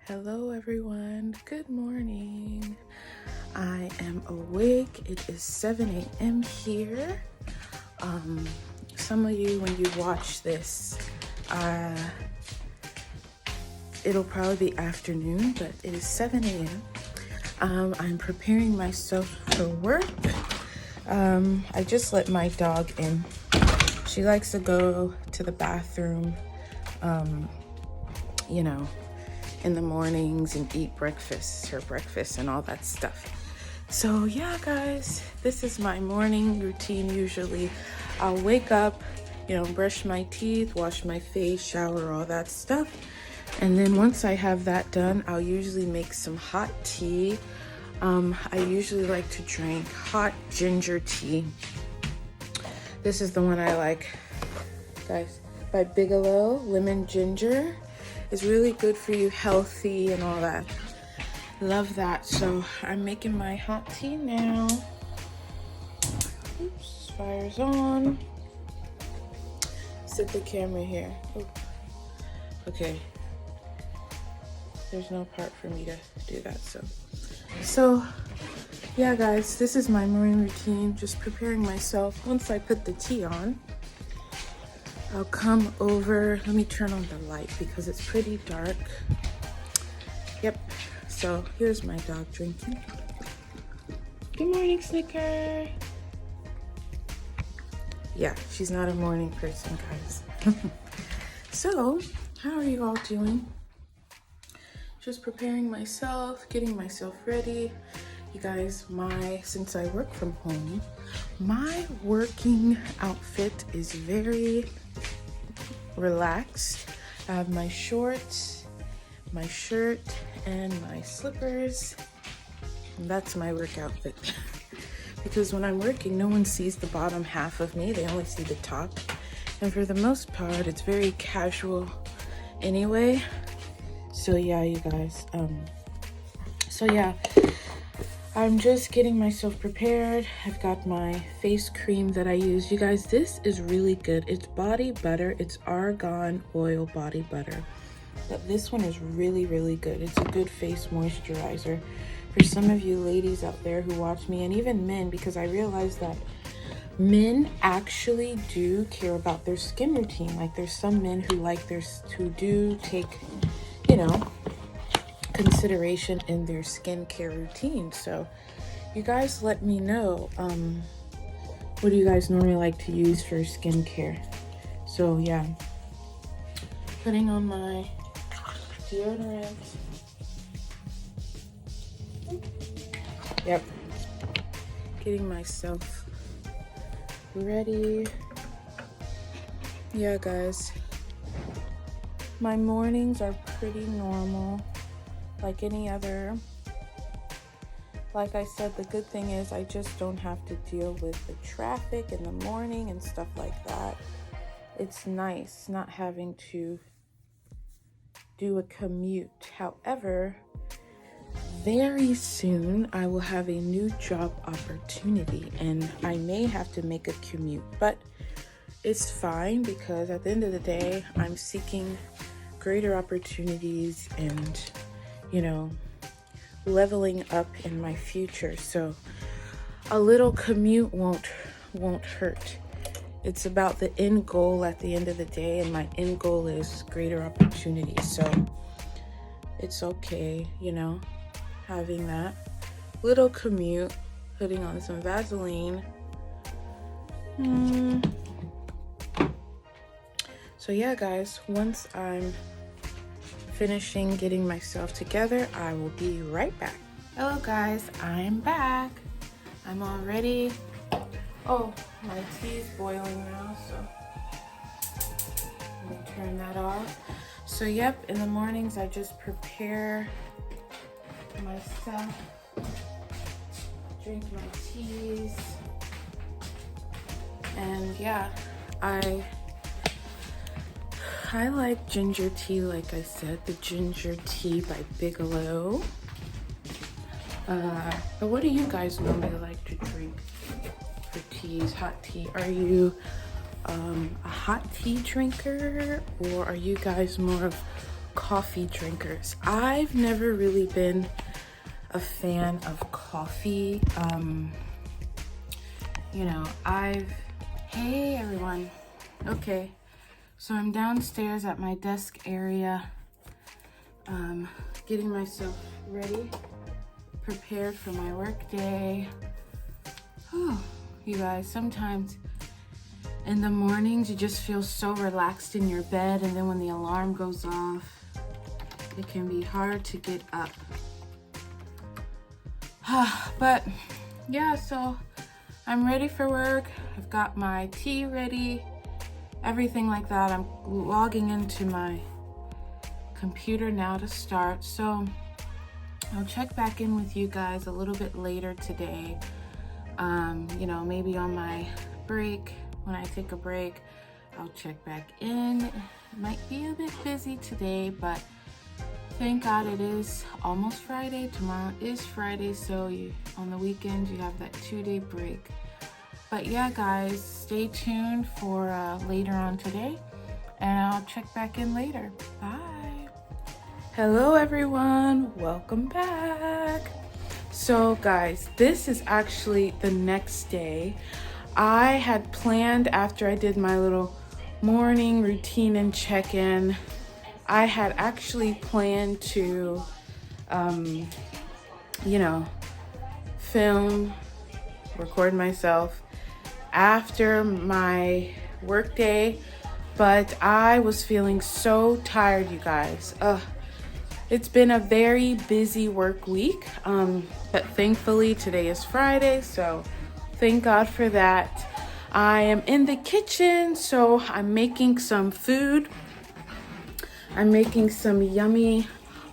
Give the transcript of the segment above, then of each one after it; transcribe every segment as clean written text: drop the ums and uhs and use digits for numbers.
Hello everyone, good morning. I am awake. It is 7 a.m. here. Some of you, when you watch this, it'll probably be afternoon, but it is 7 a.m. I'm preparing myself for work. I just let my dog in. She likes to go to the bathroom, in the mornings and eat her breakfast and all that stuff. So yeah, guys, this is my morning routine. Usually I'll wake up, brush my teeth, wash my face, shower, all that stuff. And then once I have that done, I'll usually make some hot tea. I usually like to drink hot ginger tea. This is the one I like, guys, by Bigelow, lemon ginger. It's really good for you, healthy and all that. Love that. So I'm making my hot tea now. Oops, fire's on. Set the camera here. Ooh. Okay. There's no part for me to do that, so yeah, guys, this is my morning routine. Just preparing myself. Once I put the tea on, I'll come over. Let me turn on the light because it's pretty dark. Yep. So here's my dog drinking. Good morning, Snicker. Yeah, she's not a morning person, guys. So, how are you all doing? Just preparing myself, getting myself ready. You guys, since I work from home, my working outfit is very relaxed. I have my shorts, my shirt, and my slippers. And that's my work outfit. Because when I'm working, no one sees the bottom half of me. They only see the top. And for the most part, it's very casual anyway. So yeah, you guys. I'm just getting myself prepared. I've got my face cream that I use. You guys, this is really good. It's body butter. It's argan oil body butter. But this one is really, really good. It's a good face moisturizer. For some of you ladies out there who watch me, and even men, because I realize that men actually do care about their skin routine. Like there's some men who do take, consideration in their skincare routine. So you guys let me know, what do you guys normally like to use for skincare? So yeah, putting on my deodorant. Yep, getting myself ready. Yeah, guys, my mornings are pretty normal, like any other. Like I said, the good thing is I just don't have to deal with the traffic in the morning and stuff like that. It's nice not having to do a commute. However, very soon I will have a new job opportunity and I may have to make a commute, but it's fine because at the end of the day, I'm seeking greater opportunities and leveling up in my future. So a little commute won't hurt. It's about the end goal at the end of the day, and my end goal is greater opportunities. So it's okay, having that little commute, putting on some Vaseline. So yeah, guys, once I'm finishing getting myself together, I will be right back. Hello guys, I'm back. I'm all ready. Oh, my tea's boiling now, so let me turn that off. So yep, in the mornings I just prepare myself, drink my teas, and yeah, I like ginger tea, like I said, the ginger tea by Bigelow. But what do you guys normally like to drink for teas, hot tea? Are you a hot tea drinker, or are you guys more of coffee drinkers. I've never really been a fan of coffee. You know, hey everyone. Okay, so I'm downstairs at my desk area, getting myself ready, prepared for my work day. Oh, you guys, sometimes in the mornings you just feel so relaxed in your bed, and then when the alarm goes off, it can be hard to get up. But yeah, so I'm ready for work. I've got my tea ready, everything like that. I'm logging into my computer now to start. So I'll check back in with you guys a little bit later today. You know, maybe on my break, when I take a break, I'll check back in. It might be a bit busy today, but thank God it is almost Friday. Tomorrow is Friday, so on the weekend you have that 2-day break. But yeah, guys, stay tuned for later on today, and I'll check back in later. Bye. Hello, everyone. Welcome back. So, guys, this is actually the next day. I had planned, after I did my little morning routine and check-in, I had actually planned to, you know, record myself after my work day, but I was feeling so tired, you guys. It's been a very busy work week, but thankfully today is Friday, so thank God for that. I am in the kitchen, so I'm making some food. I'm making some yummy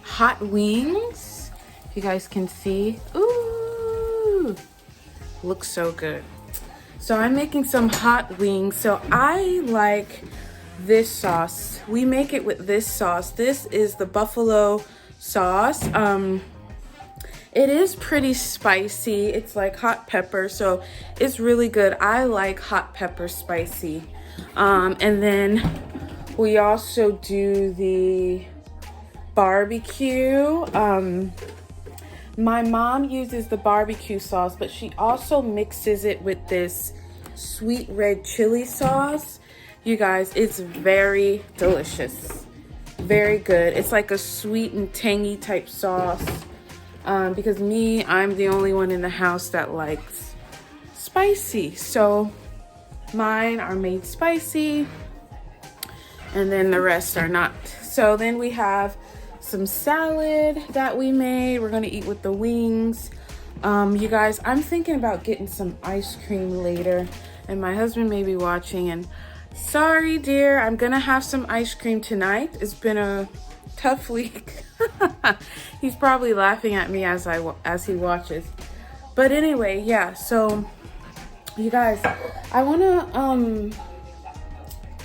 hot wings. If you guys can see. Ooh, looks so good. So I'm making some hot wings. So I like this sauce. We make it with this sauce. This is the buffalo sauce. It is pretty spicy. It's like hot pepper, so it's really good. I like hot pepper spicy. And then we also do the barbecue. My mom uses the barbecue sauce, but she also mixes it with this sweet red chili sauce. You guys, it's very delicious. Very good. It's like a sweet and tangy type sauce. Because I'm the only one in the house that likes spicy. So mine are made spicy, and then the rest are not. So then we have some salad that we made. We're gonna eat with the wings. You guys, I'm thinking about getting some ice cream later, and my husband may be watching, and sorry dear, I'm gonna have some ice cream tonight. It's been a tough week. He's probably laughing at me as he watches. But anyway, yeah, so you guys, I wanna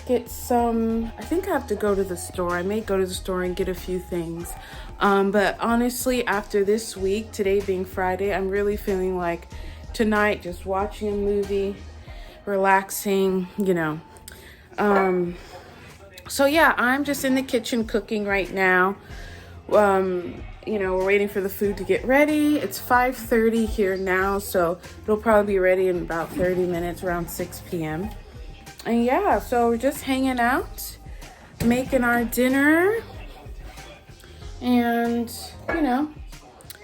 get some, I think I have to go to the store. I may go to the store and get a few things. But honestly, after this week, today being Friday, I'm really feeling like tonight just watching a movie, relaxing, you know. So yeah, I'm just in the kitchen cooking right now. You know, we're waiting for the food to get ready. It's 5:30 here now, so it'll probably be ready in about 30 minutes, around 6 p.m. And yeah, so we're just hanging out, making our dinner. And, you know,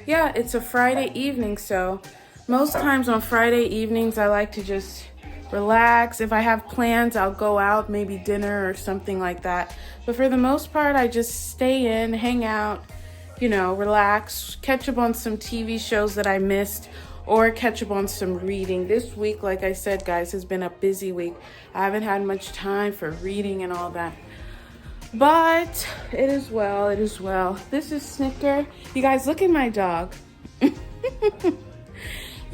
yeah, it's a Friday evening, so most times on Friday evenings, I like to just relax. If I have plans, I'll go out, maybe dinner or something like that. But for the most part, I just stay in, hang out, you know, relax, catch up on some TV shows that I missed, or catch up on some reading. This week, like I said, guys, has been a busy week. I haven't had much time for reading and all that. But it is well, it is well. This is Snicker. You guys, look at my dog. You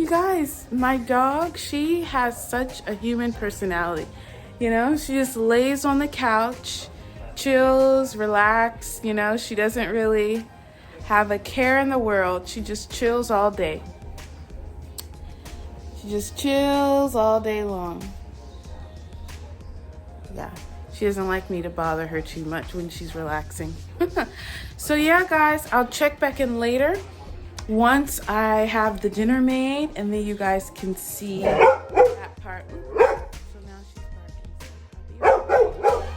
guys, my dog, she has such a human personality. You know, she just lays on the couch, chills, relax. You know, she doesn't really have a care in the world. She just chills all day. She just chills all day long. Yeah, She doesn't like me to bother her too much when she's relaxing. So yeah, guys, I'll check back in later once I have the dinner made, and then you guys can see that part. So now she's barking. I'll be right back.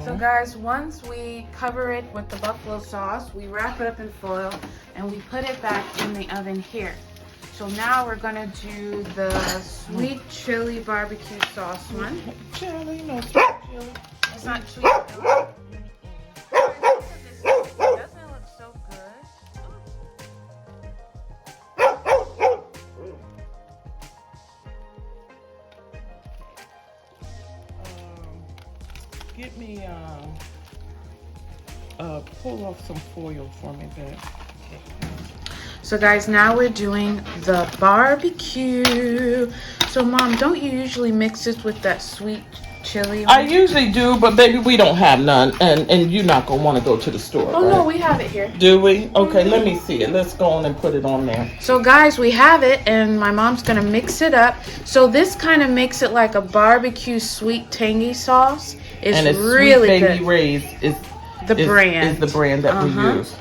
So guys, once we cover it with the buffalo sauce, we wrap it up in foil and we put it back in the oven here. So now we're gonna do the sweet chili barbecue sauce one. Chili, no sweet chili. It's not sweet chili. Doesn't it look so good? Get me pull off some foil for me, babe. So guys, now we're doing the barbecue. So Mom, don't you usually mix this with that sweet chili? I usually do, but baby, we don't have none, and you're not gonna want to go to the store. Oh right? no, we have it here. Do we? Okay, let me see it. Let's go on and put it on there. So guys, we have it, and my mom's gonna mix it up. So this kind of makes it like a barbecue sweet tangy sauce. And it's really Sweet Baby good. Ray's is The brand. is the brand that we use.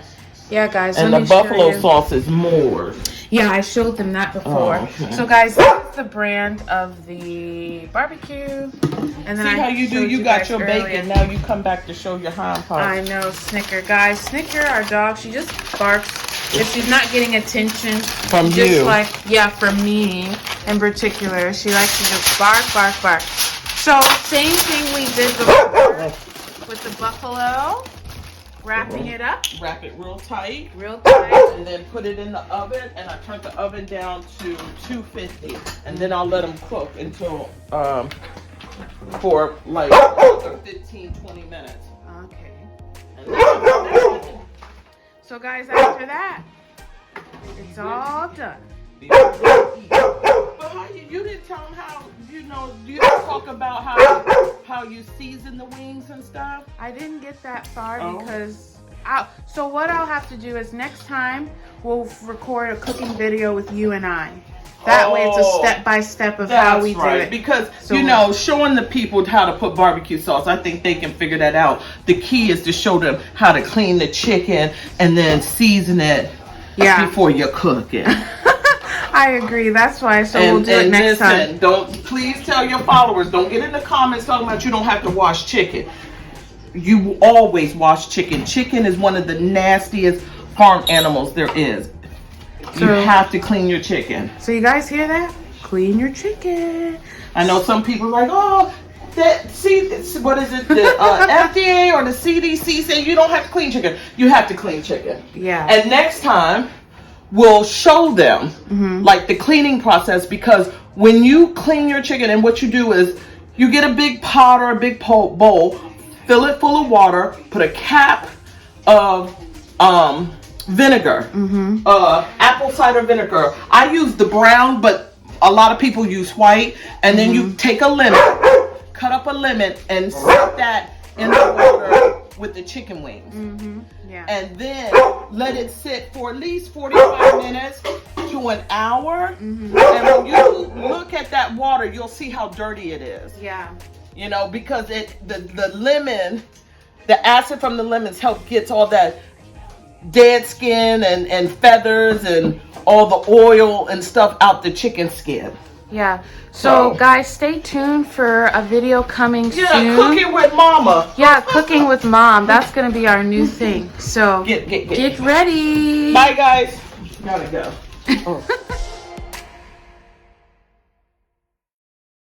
Yeah, guys. And let the me show buffalo you. sauce is more. Yeah, I showed them that before. Oh, okay. So guys, that's the brand of the barbecue. And then See how you do? showed You got guys your earlier. bacon. Now you come back to show your hind parts. I know, Snicker. Guys, Snicker, our dog, she just barks if she's not getting attention. From just you. like, yeah, from me in particular. She likes to just bark, bark, bark. So, same thing we did before with the buffalo. Wrapping it up Wrap it real tight. real tight. And then put it in the oven, and I turn the oven down to 250, and then I'll let them cook until for like 15-20 minutes. Okay. And then So guys, after that, it's all done. but how you didn't tell them how, you didn't talk about how you season the wings and stuff. I didn't get that far Oh. because so what I'll have to do is next time we'll record a cooking video with you and I. That way it's a step-by-step of how we do it. Because, So showing the people how to put barbecue sauce, I think they can figure that out. The key is to show them how to clean the chicken and then season it before you cook it. I agree. That's why. So we'll do it next time. Please tell your followers, don't get in the comments talking about you don't have to wash chicken. You always wash chicken. Chicken is one of the nastiest farm animals there is. You have to clean your chicken. So you guys hear that? Clean your chicken. I know some people are like, oh, what is it? The FDA or the CDC say you don't have to clean chicken. You have to clean chicken. Yeah. And next time, we'll show them like the cleaning process, because when you clean your chicken, and what you do is you get a big pot or a big bowl, fill it full of water, put a cap of vinegar, apple cider vinegar. I use the brown, but a lot of people use white. And then you take a lemon, cut up a lemon, and set that in the water with the chicken wings. Yeah. And then let it sit for at least 45 minutes to an hour. And when you look at that water, you'll see how dirty it is. Yeah. Because the lemon, the acid from the lemons gets all that dead skin and feathers and all the oil and stuff out the chicken skin. Yeah. So guys, stay tuned for a video coming soon. Yeah, cooking with mama. Yeah, cooking with mom. That's gonna be our new thing. So Get get ready. Bye guys. Gotta go.